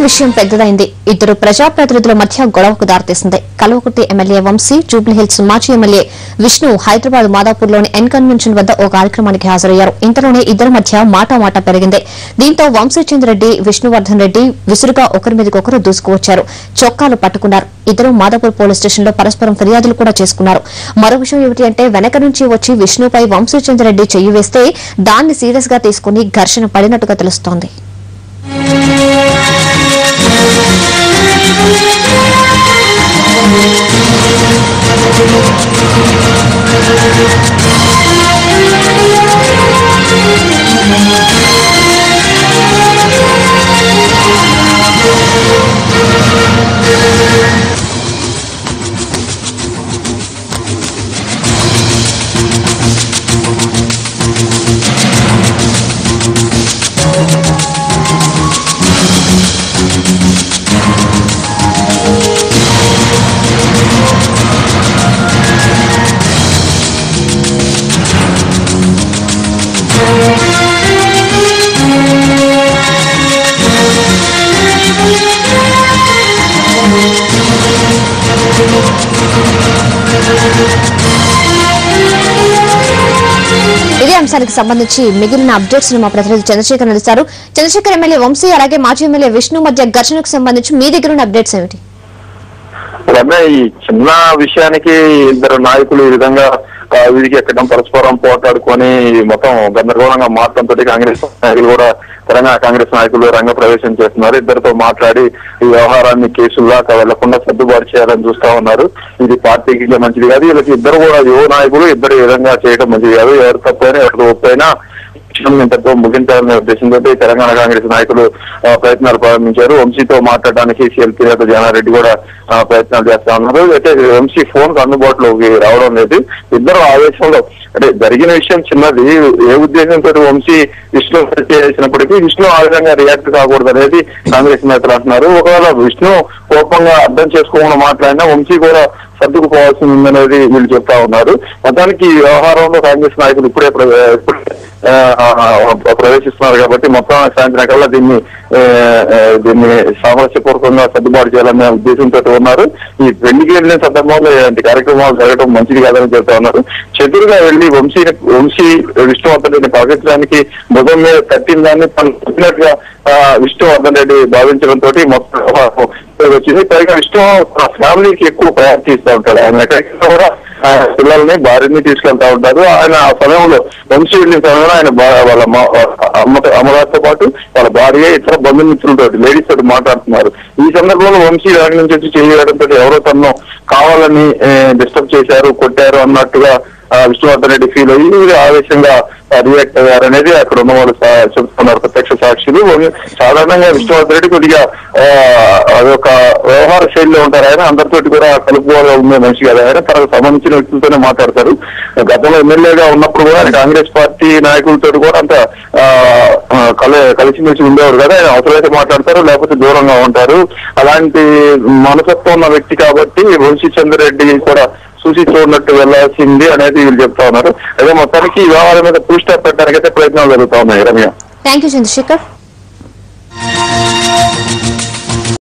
విషయం పెద్దదైంది. ఇద్దరు ప్రజాప్రతినిధుల మధ్య గొడవకు దారితీసింది. కల్వకుర్తి ఎమ్మెల్యే వంశీ, జూబ్లీహిల్స్ మాజీ ఎమ్మెల్యే విష్ణు హైదరాబాద్ మాదాపూర్లోని ఎన్ కన్వెన్షన్ వద్ద ఓ కార్యక్రమానికి హాజరయ్యారు. ఇంతలోనే ఇద్దరి మధ్య మాటామాట పెరిగింది. దీంతో వంశీచంద్రెడ్డి, విష్ణువర్ధన్ రెడ్డి విసురుగా ఒకరి మీదకొకరు దూసుకువచ్చారు. చొక్కాలు పట్టుకున్నారు. ఇద్దరు మాదాపూర్ పోలీస్ స్టేషన్లో పరస్పరం ఫిర్యాదులు కూడా చేసుకున్నారు. మరో విషయం ఏమిటి అంటే వెనక నుంచి వచ్చి విష్ణుపై వంశీచంద్రెడ్డి చెయ్యి వేస్తే దాన్ని సీరియస్ గా తీసుకుని ఘర్షణ పడినట్టుగా తెలుస్తోంది. ఇదే అంశానికి సంబంధించి మిగిలిన అప్డేట్స్ మా ప్రతినిధి చంద్రశేఖర్ అందిస్తారు. చంద్రశేఖర్, ఎమ్మెల్యే వంశీ అలాగే మాజీ ఎమ్మెల్యే విష్ణు మధ్య ఘర్షణకు సంబంధించి మీ దగ్గర ఉన్న అప్డేట్స్ ఏమిటి? ఈ చిన్న విషయానికి ఇద్దరు నాయకులు ఈ విధంగా వీరికి ఎక్కడం పరస్పరం పోట్లాడుకొని మొత్తం గందరగోళంగా మారడంతో కాంగ్రెస్ నాయకులు కూడా తెలంగాణ కాంగ్రెస్ నాయకులు రంగ ప్రవేశం చేస్తున్నారు. ఇద్దరితో మాట్లాడి ఈ వ్యవహారాన్ని కేసుల్లాగా వెళ్లకుండా సర్దుబాటు చేయాలని చూస్తా ఉన్నారు. ఇది పార్టీకి మంచిది కాదు. వీళ్ళకి ఇద్దరు కూడా యువ నాయకులు ఇద్దరు ఈ విధంగా చేయడం మంచిది కాదు. ఎవరు తప్పైనా ఎవరికి ఒప్పైనా ఇంతతో ముగించాలనే ఉద్దేశంతో తెలంగాణ కాంగ్రెస్ నాయకులు ప్రయత్నాలు ప్రారంభించారు. వంశీతో మాట్లాడడానికి సీఎల్పీ నేత జానారెడ్డి కూడా ప్రయత్నాలు చేస్తా ఉన్నారు. అయితే వంశీ ఫోన్ కు అందుబాటులోకి రావడం లేదు. ఇద్దరు ఆవేశంలో అంటే జరిగిన విషయం చిన్నది. ఏ ఉద్దేశంతో వంశీ విష్ణు చేసినప్పటికీ విష్ణు ఆ విధంగా రియాక్ట్ కాకూడదు అనేది కాంగ్రెస్ నేతలు అంటున్నారు. ఒకవేళ విష్ణు కోపంగా అర్థం చేసుకోకుండా మాట్లాడినా వంశీ కూడా సర్దుకుపోవాల్సి ఉందనేది వీళ్ళు చెప్తా ఉన్నారు. మొత్తానికి ఈ వ్యవహారంలో కాంగ్రెస్ నాయకులు ఇప్పుడే ప్రవేశిస్తున్నారు కాబట్టి మొత్తం సాయంత్రం కల్లా దీన్ని సామరస్యపూర్వకంగా సర్దుబాటు చేయాలనే ఉద్దేశంతో ఉన్నారు. ఈ పెళ్లికి వెళ్ళిన సందర్భంలో ఇలాంటి కార్యక్రమాలు జరగడం మంచిది కాదని చెప్తా ఉన్నారు. చెదురుగా వెళ్లి వంశీ విష్ణువర్ధన్ రెడ్డిని పలకరించడానికి భుజం మీద తట్టిన దాన్ని చెప్పినట్టుగా విష్ణువర్ధన్ రెడ్డి భావించడంతో మొత్తం వచ్చింది. పైగా విష్ణు ఫ్యామిలీకి ఎక్కువ ప్రయారిటీ ఇస్తూ ఉంటాడు. ఆయన ఎక్కడికి కూడా పిల్లల్ని భార్యని తీసుకెళ్తా ఉంటారు. ఆయన ఆ సమయంలో వంశీ వెళ్ళిన సమయంలో ఆయన వాళ్ళ అమ్మగారితో పాటు వాళ్ళ భార్య ఇతర బంధుమిత్రులతో లేడీస్ తోటి మాట్లాడుతున్నారు. ఈ సందర్భంలో వంశీ దాని నుంచి వచ్చి చేయడంతో ఎవరో తనను కావాలని డిస్టర్బ్ చేశారు, కొట్టారు అన్నట్టుగా విష్ణువర్ధన్ రెడ్డి ఫీల్ అయ్యి ఆవేశంగా రియాక్ట్ అయ్యారనేది అక్కడ ఉన్న వాళ్ళు చెబుతున్నారు, ప్రత్యక్ష సాక్షులు. సాధారణంగా విష్ణువర్ధన్ రెడ్డి కొద్దిగా అదొక వ్యవహార శైలిలో ఉంటారు. ఆయన అందరితోటి కూడా కలుపుకోవాలి ఉండే మనిషి కదా. ఆయన తనకు సంబంధించిన వ్యక్తులతోనే మాట్లాడతారు. గతంలో ఎమ్మెల్యేగా ఉన్నప్పుడు కూడా ఆయన కాంగ్రెస్ పార్టీ నాయకులతో కూడా అంత కలిసిమెలిసి ఉండేవారు కదా. ఆయన అవసరమైతే మాట్లాడతారు, లేకపోతే దూరంగా ఉంటారు. అలాంటి మనసత్వం ఉన్న వ్యక్తి కాబట్టి వంశీచంద్రెడ్డి కూడా చూసి చూడనట్టు వెళ్లాల్సింది అనేది వీళ్ళు చెప్తా ఉన్నారు. అదే మొత్తానికి ఈ వ్యవహారం మీద పూల్ స్టాప్ పెట్టడానికైతే ప్రయత్నాలు జరుగుతా ఉన్నాయి. Ramya, thank you Chandrasekhar.